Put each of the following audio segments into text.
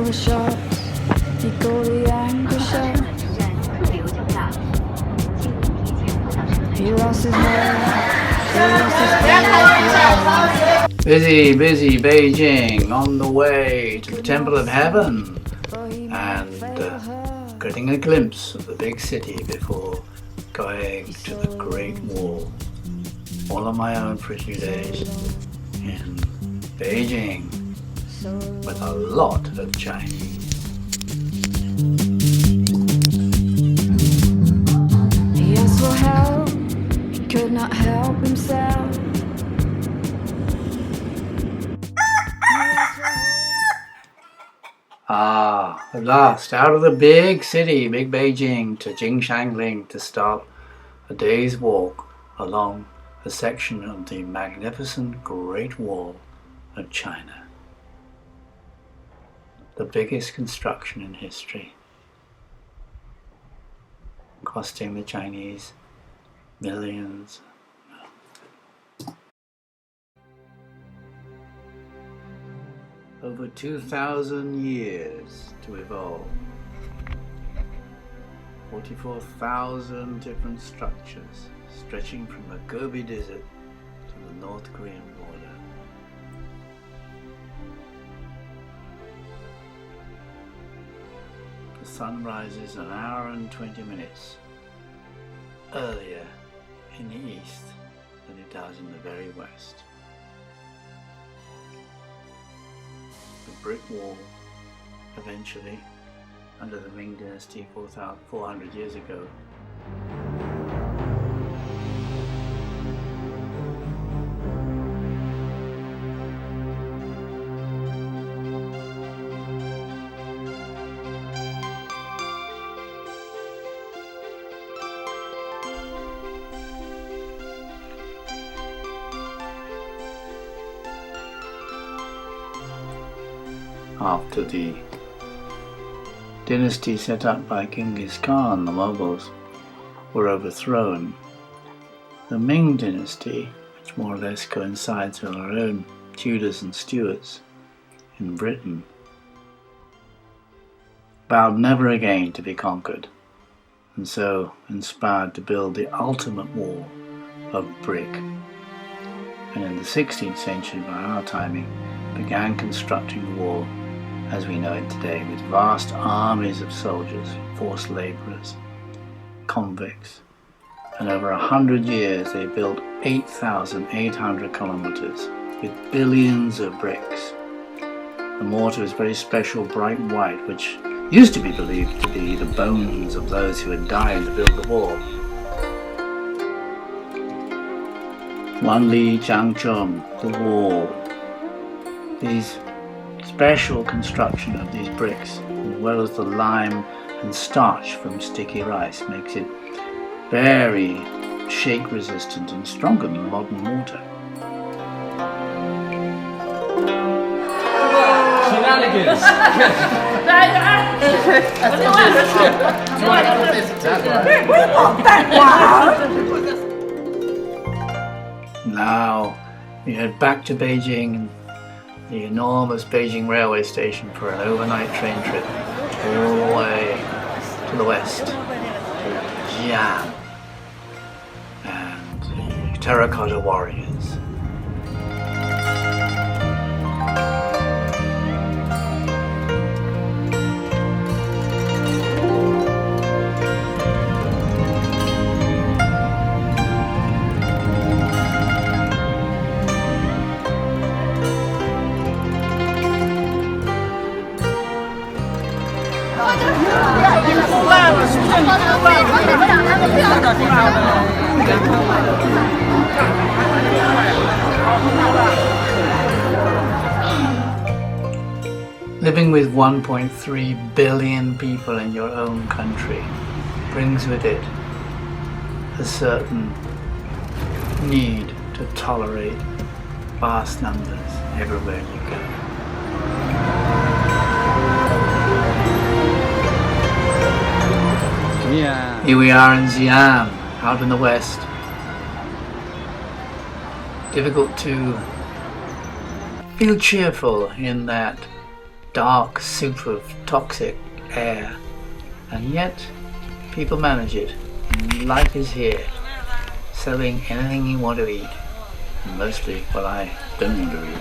the shops, he go the anchor shop. He lost his hair, he lost his Busy, busy Beijing, on the way to the Temple of Heaven and getting a glimpse of the big city before going to the Great Wall. All on my own for a few days in Beijing with a lot of Chinese. He asked for help, he could not help himself. At last, out of the big city, big Beijing, to Jingshangling to start a day's walk along a section of the magnificent Great Wall of China. The biggest construction in history, costing the Chinese millions. Over 2,000 years to evolve. 44,000 different structures stretching from the Gobi Desert to the North Korean border. The sun rises an hour and 20 minutes earlier in the east than it does in the very west. The brick wall, eventually, under the Ming Dynasty 400 years ago, after the dynasty set up by Genghis Khan, the Mughals, were overthrown. The Ming Dynasty, which more or less coincides with our own Tudors and Stuarts in Britain, vowed never again to be conquered, and so inspired to build the ultimate wall of brick. And in the 16th century, by our timing, began constructing the wall as we know it today, with vast armies of soldiers, forced labourers, convicts, and over 100 years they built 8,800 kilometres with billions of bricks. The mortar is very special bright white, which used to be believed to be the bones of those who had died to build the wall. Wanli Changcheng, the wall. These special construction of these bricks, as well as the lime and starch from sticky rice, makes it very shake resistant and stronger than modern mortar. Shenanigans! Now we head back to Beijing and the enormous Beijing railway station for an overnight train trip all the way to the west, to Xi'an and the Terracotta Warriors. Living with 1.3 billion people in your own country brings with it a certain need to tolerate vast numbers everywhere you go. Yeah. Here we are in Xi'an, out in the west. Difficult to feel cheerful in that dark soup of toxic air, and yet people manage it. And life is here, selling anything you want to eat, and mostly what I don't want to eat.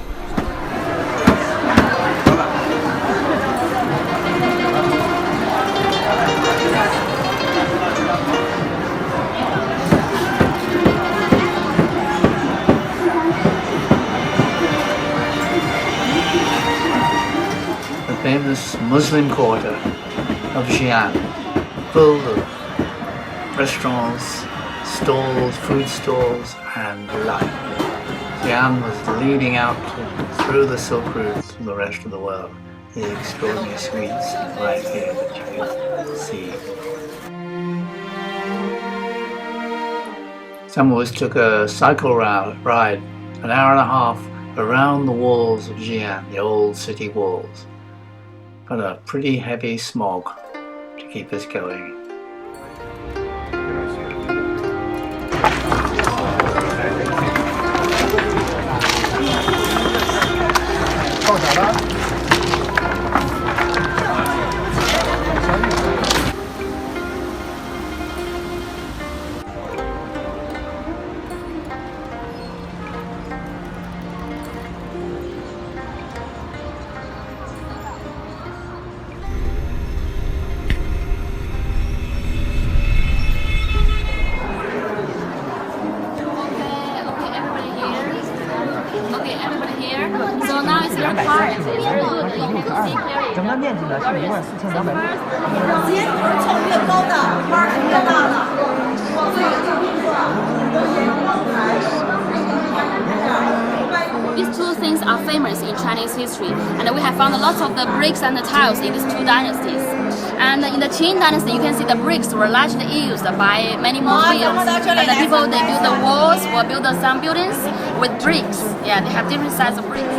The famous Muslim quarter of Xi'an, full of restaurants, stalls, food stalls, and life. Xi'an was leading out through the Silk Route to the rest of the world. The extraordinary sweets right here that you can see. Some of us took a cycle ride, an hour and a half around the walls of Xi'an, the old city walls. But a pretty heavy smog to keep us going. So now it's your part. It's good. You can see clearly. 整个面积呢是14200。These two things are famous in Chinese history, and we have found lots of the bricks and the tiles in these two dynasties. And in the Qing dynasty, you can see the bricks were largely used by many more fields. And the people, they build the walls or build some buildings with bricks. Yeah, they have different sizes of bricks.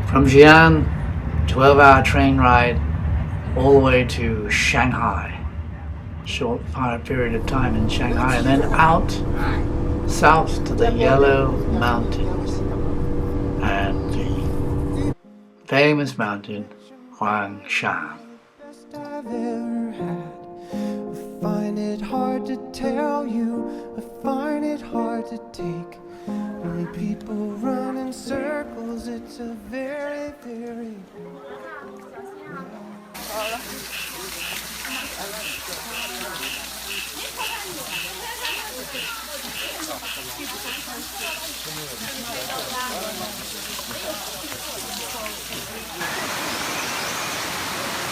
From Xi'an, 12-hour train ride all the way to Shanghai. Short period of time in Shanghai, and then out south to the Yellow Mountains and the famous mountain Huangshan. I've ever had. I find it hard to tell you, I find it hard to take. When people run in circles, it's a very, very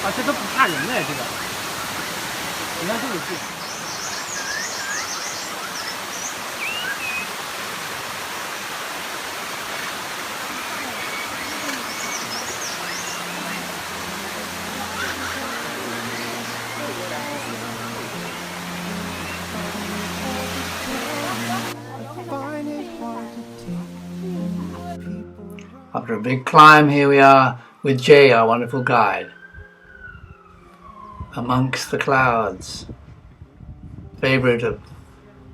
啊，这都不怕人嘞，这个。你看这个是。 After a big climb, here we are with Jay, our wonderful guide. Amongst the clouds, favorite of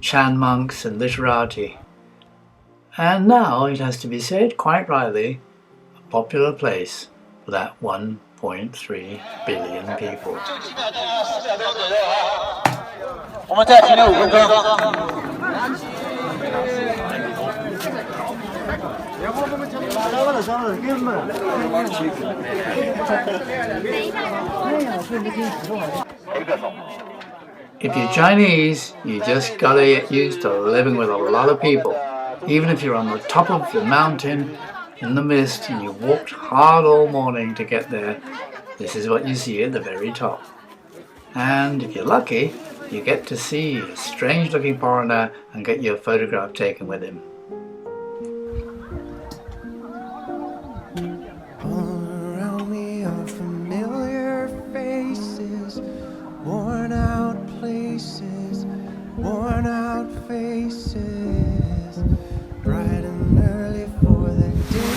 Chan monks and literati. And now, it has to be said, quite rightly, a popular place for that 1.3 billion people. 我们再停留5分钟。 If you're Chinese, you just gotta get used to living with a lot of people. Even if you're on the top of the mountain in the mist and you walked hard all morning to get there, this is what you see at the very top. And if you're lucky, you get to see a strange looking foreigner and get your photograph taken with him. all around me are familiar faces, worn out places, worn out faces, bright and early for the day.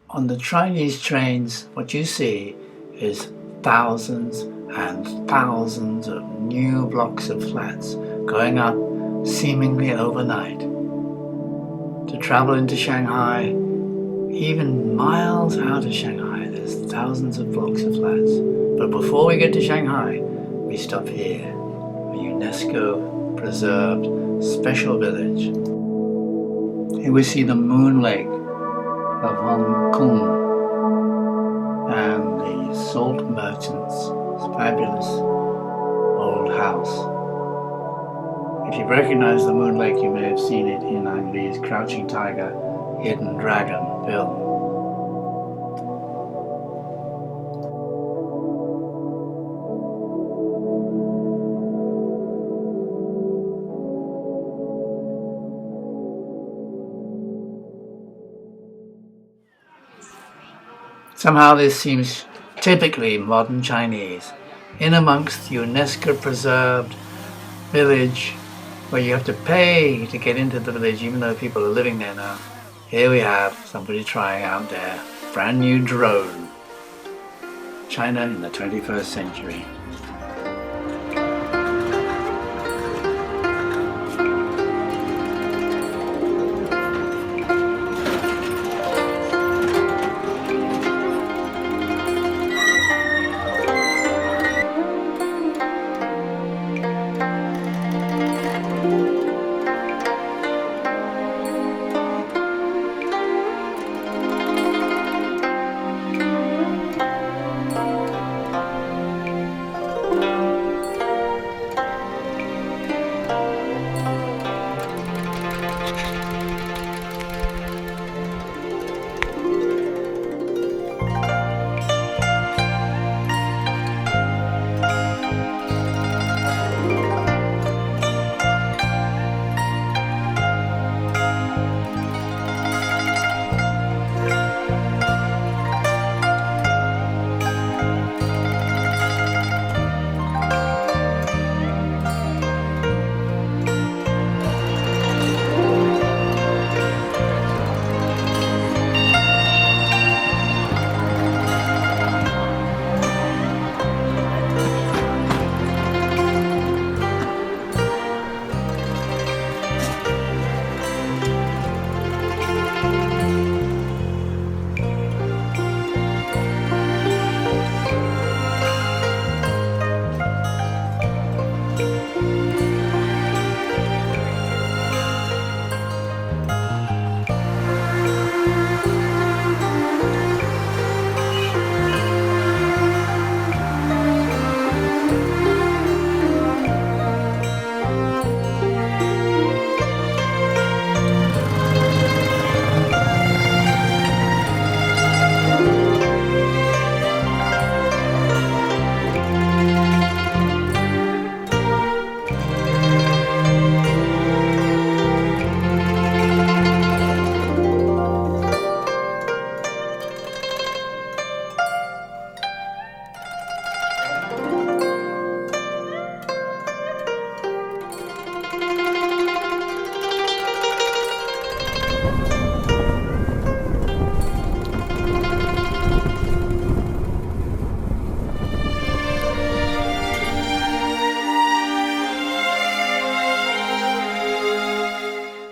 On the Chinese trains, what you see is thousands and thousands of new blocks of flats going up seemingly overnight. To travel into Shanghai, even miles out of Shanghai, there's thousands of blocks of flats. But before we get to Shanghai, we stop here, a UNESCO preserved special village. Here we see the Moon Lake of Hong Kong and the Salt Merchants' fabulous old house. If you recognize the Moon Lake, you may have seen it in Ang Lee's Crouching Tiger, Hidden Dragon film. Somehow this seems typically modern Chinese, in amongst the UNESCO preserved village where you have to pay to get into the village even though people are living there now. Here we have somebody trying out their brand new drone. China in the 21st century.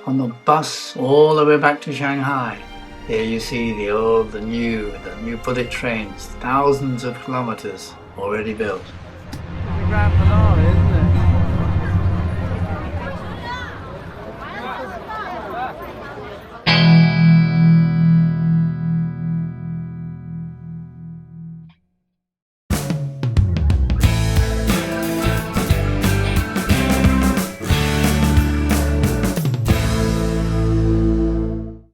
On the bus all the way back to Shanghai, here you see the new bullet trains, thousands of kilometers already built. Grand Polaris.